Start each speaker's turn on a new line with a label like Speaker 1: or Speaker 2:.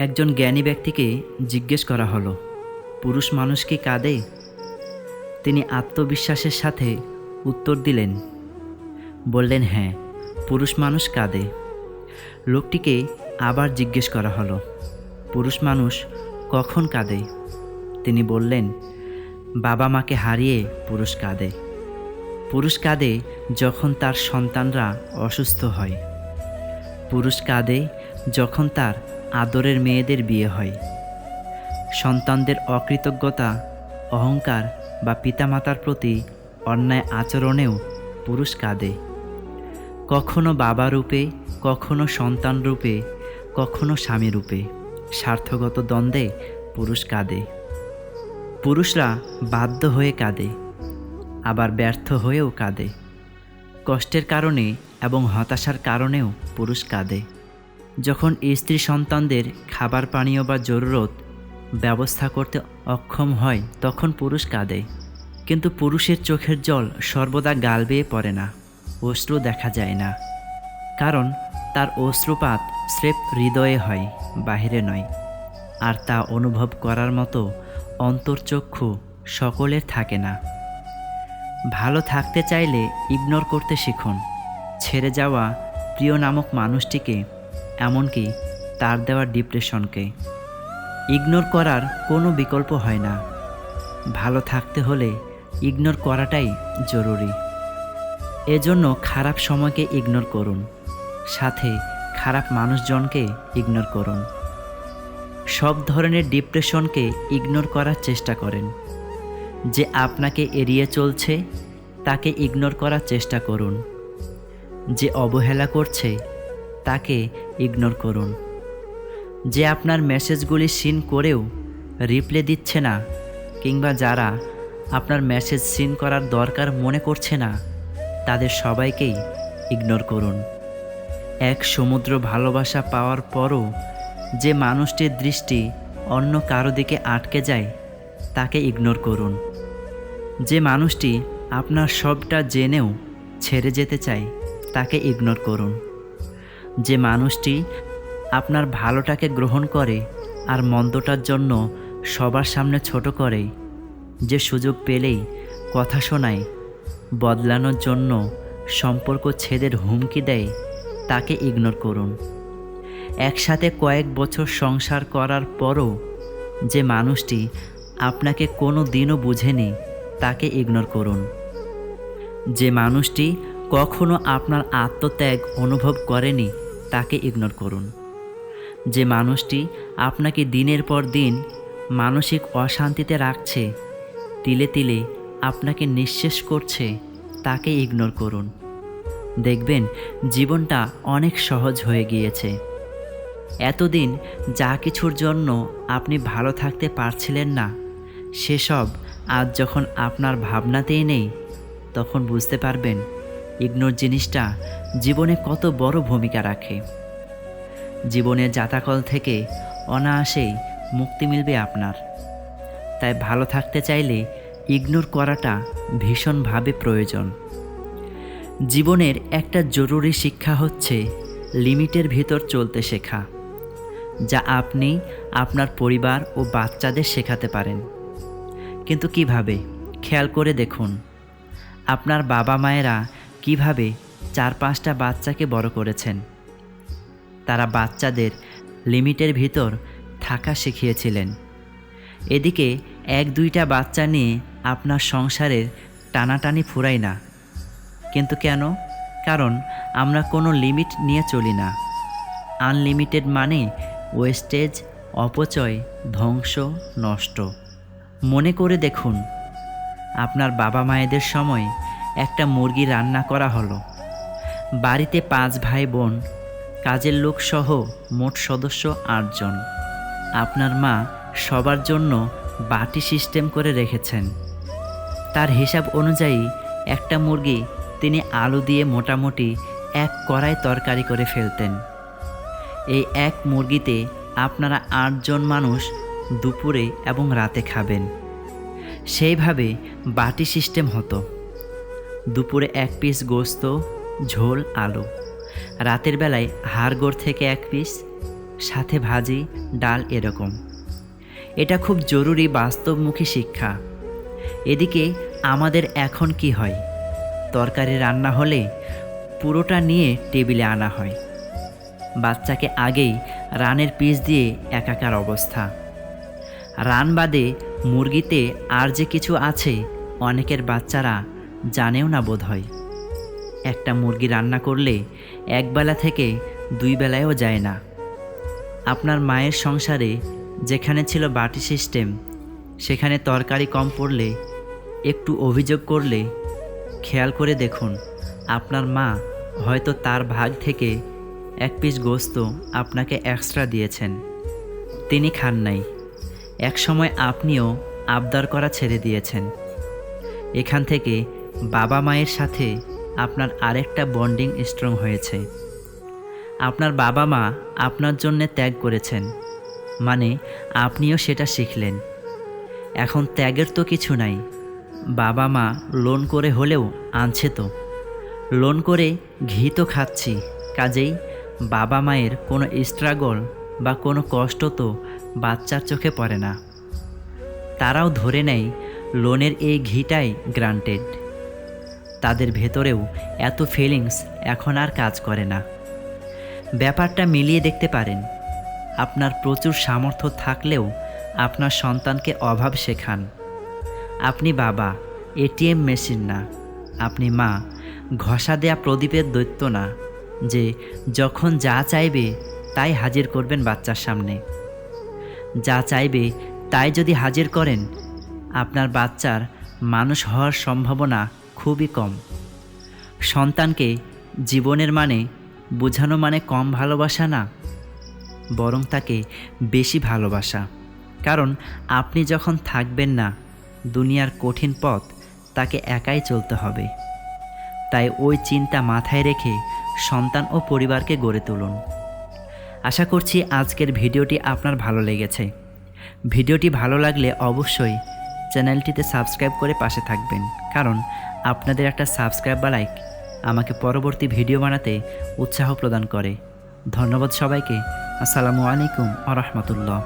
Speaker 1: একজন জ্ঞানী ব্যক্তিকে জিজ্ঞেস করা হলো, পুরুষ মানুষ কি কাঁদে? তিনি আত্মবিশ্বাসের সাথে উত্তর দিলেন, বললেন, হ্যাঁ, পুরুষ মানুষ কাঁদে। লোকটিকে আবার জিজ্ঞেস করা হলো, পুরুষ মানুষ কখন কাঁদে? তিনি বললেন, বাবা মাকে হারিয়ে পুরুষ কাঁদে। পুরুষ কাঁদে যখন তার সন্তানরা অসুস্থ হয়। পুরুষ কাঁদে যখন তার আদরের মেয়েদের বিয়ে হয়। সন্তানদের অকৃতজ্ঞতা, অহংকার বা পিতামাতার প্রতি অন্যায় আচরণেও পুরুষ কাঁদে। কখনো বাবা রূপে, কখনো সন্তান রূপে, কখনো স্বামী রূপে স্বার্থগত দ্বন্দ্বে পুরুষ কাঁদে। পুরুষরা বাধ্য হয়ে কাঁদে, আবার ব্যর্থ হয়েও কাঁদে। কষ্টের কারণে এবং হতাশার কারণেও পুরুষ কাঁদে। যখন স্ত্রী সন্তানদের খাবার পানীয় বা জরুরত ব্যবস্থা করতে অক্ষম হয় তখন পুরুষ কাঁদে। কিন্তু পুরুষের চোখের জল সর্বদা গাল বেয়ে পড়ে না, অশ্রু দেখা যায় না। কারণ তার অশ্রুপাত স্রেফ হৃদয়ে হয়, বাহিরে নয়। আর তা অনুভব করার মতো অন্তর্চক্ষু সকলের থাকে না। ভালো থাকতে চাইলে ইগনোর করতে শিখুন, ছেড়ে যাওয়া প্রিয় নামক মানুষটিকে, এমনকি তার দেওয়া ডিপ্রেশনকে। ইগনোর করার কোনো বিকল্প হয় না। ভালো থাকতে হলে ইগনোর করাটাই জরুরি। এজন্য খারাপ সময়কে ইগনোর করুন, সাথে খারাপ মানুষজনকে ইগনোর করুন। সব ধরনের ডিপ্রেশনকে ইগনোর করার চেষ্টা করেন। যে আপনাকে এড়িয়ে চলছে তাকে ইগনোর করার চেষ্টা করুন। যে অবহেলা করছে তাকে ইগনোর করুন। যে আপনার মেসেজগুলি সিন করেও রিপ্লাই দিচ্ছে না, কিংবা যারা আপনার মেসেজ সিন করার দরকার মনে করছে না, তাদের সবাইকেই ইগনোর করুন। এক সমুদ্র ভালোবাসা পাওয়ার পরও যে মানুষটির দৃষ্টি অন্য কারো দিকে আটকে যায় তাকে ইগনোর করুন। যে মানুষটি আপনার সবটা জেনেও ছেড়ে যেতে চায় তাকে ইগনোর করুন। যে মানুষটি আপনার ভালোটাকে গ্রহণ করে আর মন্দটার জন্য সবার সামনে ছোট করে, যে সুযোগ পেলেই কথা শোনায়, বদলানোর জন্য সম্পর্ক ছেদের হুমকি দেয়, তাকে ইগনোর করুন। একসাথে কয়েক বছর সংসার করার পরও যে মানুষটি আপনাকে কোনো দিনও বুঝেনি তাকে ইগনোর করুন। যে মানুষটি কখনো আপনার আত্মত্যাগ অনুভব করেনি তাকে ইগনোর করুন। যে মানুষটি আপনাকে দিনের পর দিন মানসিক অশান্তিতে রাখছে, তিলে তিলে আপনাকে নিঃশেষ করছে, তাকে ইগনোর করুন। দেখবেন জীবনটা অনেক সহজ হয়ে গিয়েছে। এতদিন যা কিছুর জন্য আপনি ভালো থাকতে পারছিলেন না, সেসব আজ যখন আপনার ভাবনাতেই নেই, তখন বুঝতে পারবেন ইগনোর জিনিসটা জীবনে কত বড় ভূমিকা রাখে। জীবনের জাতাকল থেকে অনায়াসেই মুক্তি মিলবে আপনার। তাই ভালো থাকতে চাইলে ইগনোর করাটা ভীষণভাবে প্রয়োজন। জীবনের একটা জরুরি শিক্ষা হচ্ছে লিমিটের ভিতর চলতে শেখা, যা আপনি আপনার পরিবার ও বাচ্চাদের শেখাতে পারেন। কিন্তু কিভাবে? খেয়াল করে দেখুন, আপনার বাবা মায়েরা কিভাবে 4-5টা বাচ্চাকে বড় করেছেন। তারা বাচ্চাদের লিমিটের ভিতর থাকা শিখিয়েছিলেন। এদিকে 1-2টা বাচ্চা নিয়ে আপনার সংসারের টানাটানি ফুরায় না। কিন্তু কেন? কারণ আমরা কোনো লিমিট নিয়ে চলি না। আনলিমিটেড মানে ওয়েস্টেজ, অপচয়, ধ্বংস, নষ্ট। মনে করে দেখুন, আপনার বাবা মায়েদের সময় একটা মুরগি রান্না করা হলো। বাড়িতে 5 ভাই বোন, কাজের লোক সহ মোট সদস্য 8 জন। আপনার মা সবার জন্য বাটি সিস্টেম করে রেখেছেন। তার হিসাব অনুযায়ী একটা মুরগি তিনি আলু দিয়ে মোটামুটি 1 কড়াই তরকারি করে ফেলতেন। এই এক মুরগিতে আপনারা 8 জন মানুষ দুপুরে এবং রাতে খাবেন। সেইভাবে বাটি সিস্টেম হতো। দুপুরে 1 পিস গোস্ত, ঝোল, আলু। রাতের বেলায় হাড়গোড় থেকে 1 পিস, সাথে ভাজি ডাল এরকম। এটা খুব জরুরি বাস্তবমুখী শিক্ষা। এদিকে আমাদের এখন কি হয়, তরকারি রান্না হলে পুরোটা নিয়ে টেবিলে আনা হয়। বাচ্চাকে আগেই রানের পিস দিয়ে একাকার অবস্থা। রান বাদে মুরগিতে আর যে কিছু আছে অনেকের বাচ্চারা জানেও না বোধ হয়। একটা মুরগি রান্না করলে একবেলা থেকে 2 বেলায়ও যায় না। আপনার মায়ের সংসারে যেখানে ছিল বাটি সিস্টেম, সেখানে তরকারি কম পড়লে একটু অভিযোগ করলে খেয়াল করে দেখুন, আপনার মা হয়তো তার ভাগ থেকে 1 পিস গোস্ত আপনাকে এক্সট্রা দিয়েছেন, তিনি খান নাই। এক সময় আপনিও আবদার করা ছেড়ে দিয়েছেন। এখান থেকে বাবা মায়ের সাথে আপনার আরেকটা বন্ডিং স্ট্রং হয়েছে। আপনার বাবা মা আপনার জন্যে ত্যাগ করেছেন, মানে আপনিও সেটা শিখলেন। এখন ত্যাগের তো কিছু নাই, বাবা মা লোন করে হলেও আনছে তো, লোন করে ঘি তো খাচ্ছি, কাজেই বাবা মায়ের কোনো স্ট্রাগল বা কোনো কষ্ট তো বাচ্চার চোখে পড়ে না। তারাও ধরে নেয় লোনের এই ঘিটাই গ্রান্টেড। তাদের ভেতরেও এত ফিলিংস এখন আর কাজ করে না। ব্যাপারটা মিলিয়ে দেখতে পারেন। আপনার প্রচুর সামর্থ্য থাকলেও আপনার সন্তানকে অভাব শেখান। আপনি বাবা, এটিএম মেশিন না। আপনি মা, ঘষা দেয়া প্রদীপের দৈত্য না, যে যখন যা চাইবে তাই হাজির করবেন বাচ্চার সামনে। যা চাইবে তাই যদি হাজির করেন, আপনার বাচ্চার মানুষ হওয়ার সম্ভাবনা খুবই কম। সন্তানকে জীবনের মানে বোঝানো মানে কম ভালোবাসা না, বরং তাকে বেশি ভালোবাসা। কারণ আপনি যখন থাকবেন না, দুনিয়ার কঠিন পথ তাকে একাই চলতে হবে। তাই ওই চিন্তা মাথায় রেখে সন্তান ও পরিবারকে গড়ে তুলুন। আশা করছি আজকের ভিডিওটি আপনার ভালো লেগেছে। ভিডিওটি ভালো লাগলে অবশ্যই চ্যানেলটিতে সাবস্ক্রাইব করে পাশে থাকবেন, কারণ আপনাদের একটা সাবস্ক্রাইব বা লাইক আমাকে পরবর্তী ভিডিও বানাতে উৎসাহ প্রদান করে। ধন্যবাদ সবাইকে। আসসালামু আলাইকুম ওয়া রাহমাতুল্লাহ।